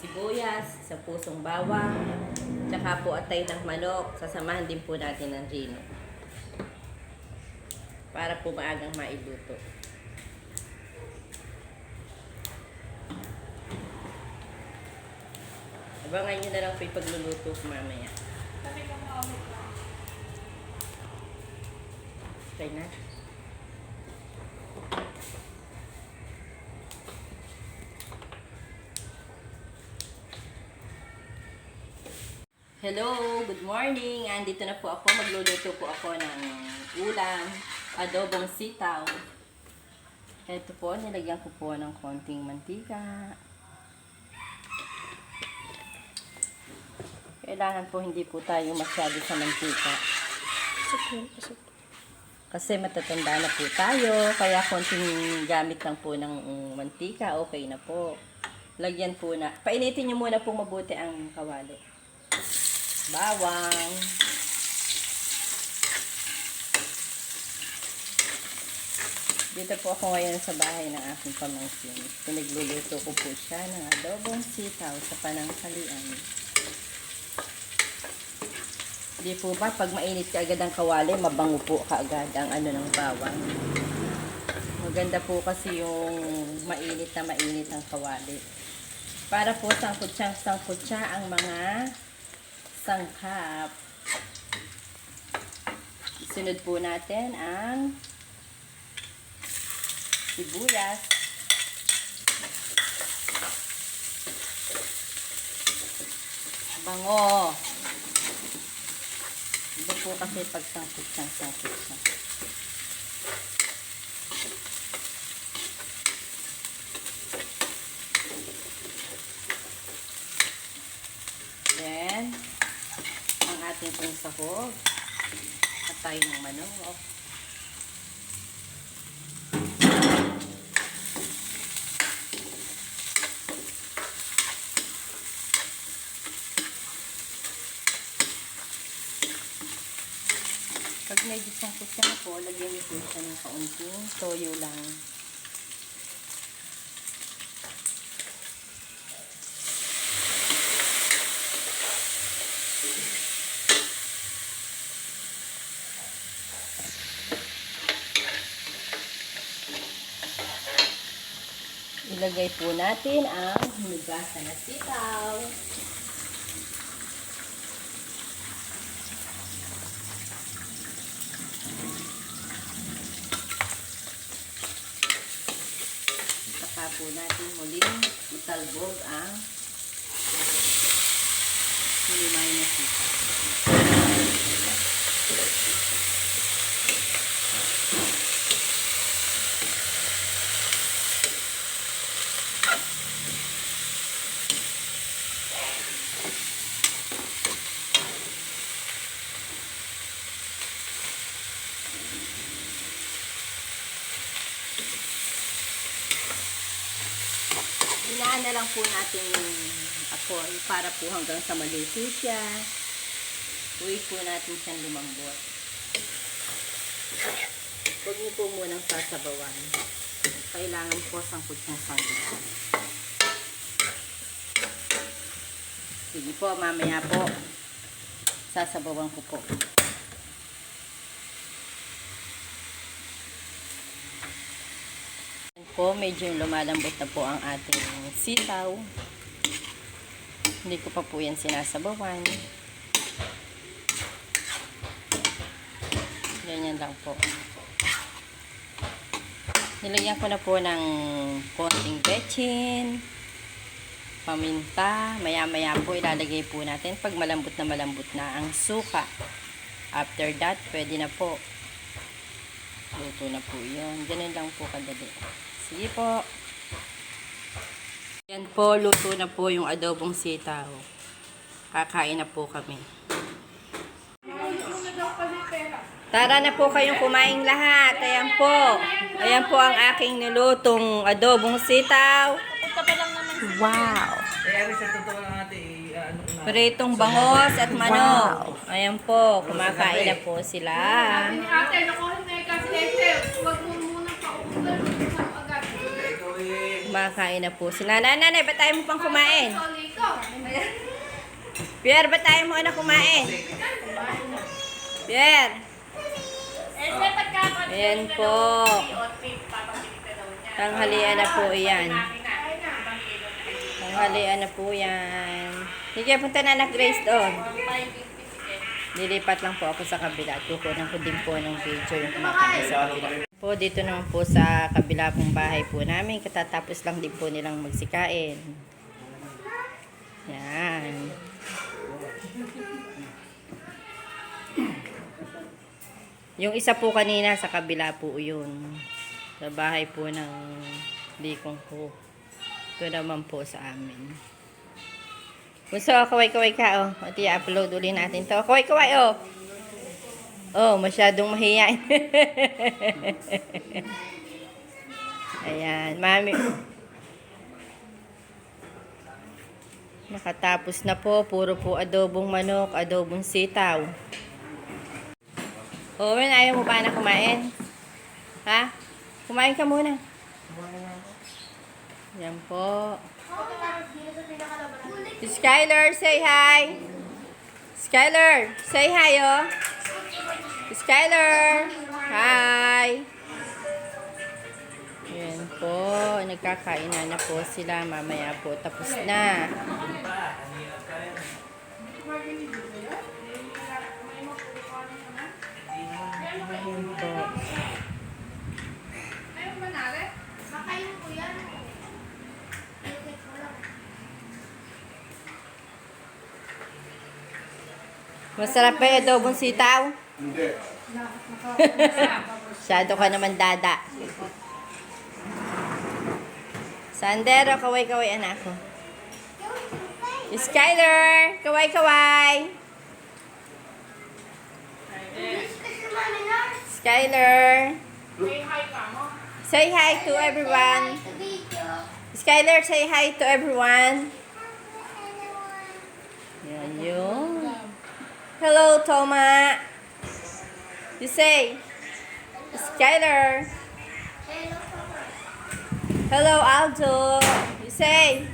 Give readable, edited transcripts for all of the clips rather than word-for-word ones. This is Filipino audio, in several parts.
sibuyas, isang pusong bawang, tsaka po atay ng manok. Sasamahan din po natin ng rino. Para po maagang mailuto. Abangan nyo na lang po yung pagluluto ko mamaya. Okay na. Hello, good morning. Andito na po ako. Magluluto po ako ng ulam, adobong sitaw. Ito po, nilagyan ko po ng konting mantika. Kailangan po hindi po tayo masyado sa mantika. Kasi matatanda na po tayo, kaya konting gamit lang po ng mantika, okay na po. Lagyan po na. Painitin nyo muna po mabuti ang kawali. Bawang. Dito po ako ngayon sa bahay ng aking pamangkin. Pinagluluto ko po siya ng adobong sitaw sa pananghalian. Di po ba pag mainit ka agad ang kawali, mabango po kaagad ang ano ng bawang. Maganda po kasi yung mainit na mainit ang kawali. Para po sangkutsa ang mga sangkap. Sunod po natin ang sibuyas. Bango. Ito po kasi pag sangkut siya. Then, ang ating pong sahog at tayo ng manok. Pag medyo sangkot siya na po, lagyan niyo po siya ng kaunting toyo lang. Ilagay po natin ang hinugasan na sitaw. Saka po natin muling italbog ang hinimay na sitaw. Hinaan na lang po natin yung apoy para po hanggang sa maluto siya. Uwi po natin siyang lumambot. Huwag niyo po munang sasabawan. Kailangan po sangkot ng sangkot. Sige po, mamaya po. Sasabawan ko po. Po, medyo lumalambot na po ang ating sitaw. Hindi ko pa po yan sinasabawan. Ganyan lang po. Nilagyan ko na po ng konting betchin, paminta. Maya-maya po ilalagay po natin pag malambot na ang suka. After that, pwede na po. Luto na po yun. Ganun lang po kadali. Sige po. Yan po, luto na po yung adobong sitaw. Kakain na po kami. Tara na po kayong kumain lahat. Ayan po. Ayan po ang aking nilutong adobong sitaw. Wow. Pritong bangos at manok. Ayan po, kumakain na po sila. Kumakain na po. Nanay, ba't tayo mo pang kumain? Pierre, ba't tayo mo na kumain? Pierre. Ayan po. Tanghalian na po yan. Tanghalian na po yan. Sige, punta na anak Grace doon. Lilipat lang po ako sa kabila at kukunan ko din po ng video yung kumakain sa kabila. Po, dito naman po sa kabila pong bahay po namin. Katatapos lang din po nilang magsikain. Yan. Yung isa po kanina sa kabila po yun. Sa bahay po ng likong ko. Ito naman po sa amin. Gusto, kaway-kaway ka, oh. At i-upload uli natin to. Kaway-kaway, oh. Oh, masyadong mahiyain. Ayan, mami. Nakatapos na po. Puro po adobong manok, adobong sitaw. Oh, ayaw mo pa na kumain? Ha? Kumain ka muna. Yan po. Skyler, say hi. Skyler, say hi, oh. Skyler, hi. Yan po. Nagkakain na po sila. Mamaya po tapos na. Yan po. Masarap ba yung adobong sitaw? Hindi. Masyado ka naman dada. Sandero, kaway-kaway anak ko. Skyler, kaway-kaway. Skyler. Say hi to everyone. Skyler, say hi to everyone. Yan yun. Hello, Toma. You say, Skyler. Hello, Aldo. You say,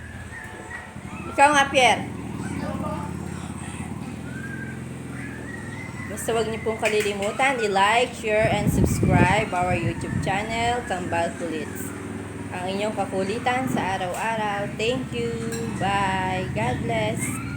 ikaw nga, Pierre. Basta wag niyo pong kalilimutan, i-like, share, and subscribe our YouTube channel, Kambal Kulits. Ang inyong kakulitan sa araw-araw. Thank you. Bye. God bless.